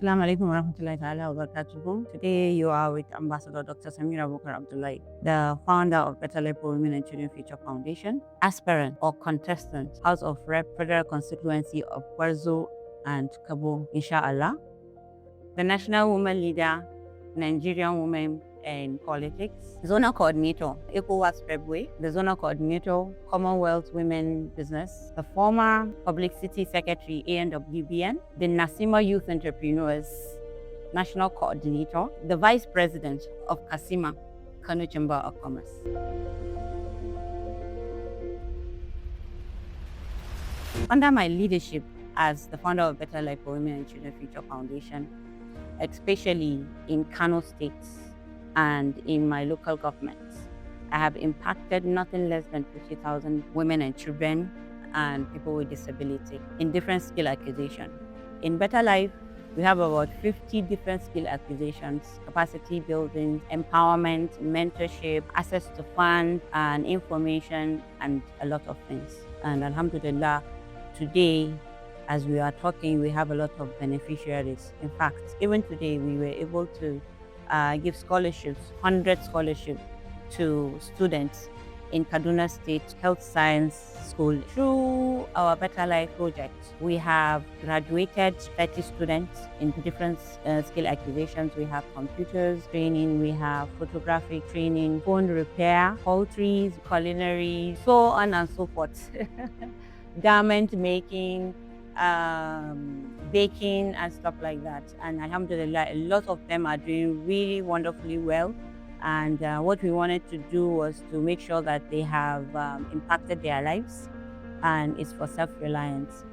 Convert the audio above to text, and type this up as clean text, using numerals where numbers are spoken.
Assalamu alaikum warahmatullahi ta'ala wabarakatuh. Today you are with Ambassador Dr. Sameera Abubakar Abdullahi, the founder of Better Life for Women and Children Future Foundation, aspirant or contestant, House of Rep, Federal Constituency of Warzo and Kabo, inshallah. The National Women Leader, Nigerian Women in Politics, Zonal Coordinator, ECOWAS Febway, the Zonal Coordinator, Commonwealth Women Business, the former Publicity Secretary, ANWBN, the Nasima Youth Entrepreneurs, National Coordinator, the Vice President of Kasima, Kano Chamber of Commerce. Under my leadership as the founder of Better Life for Women and Children Future Foundation, especially in Kano State and in my local governments, I have impacted nothing less than 50,000 women and children and people with disability in different skill acquisition. In Better Life, we have about 50 different skill acquisitions, capacity building, empowerment, mentorship, access to funds and information, and a lot of things. And alhamdulillah, today, as we are talking, we have a lot of beneficiaries. In fact, even today, we were able to give scholarships, 100 scholarships to students in Kaduna State Health Science School. Through our Better Life project, we have graduated 30 students in different skill acquisitions. We have computers training, we have photography training, phone repair, poultry, culinary, so on and so forth. Garment making, baking and stuff like that. And alhamdulillah, a lot of them are doing really wonderfully well. And what we wanted to do was to make sure that they have impacted their lives, and it's for self-reliance.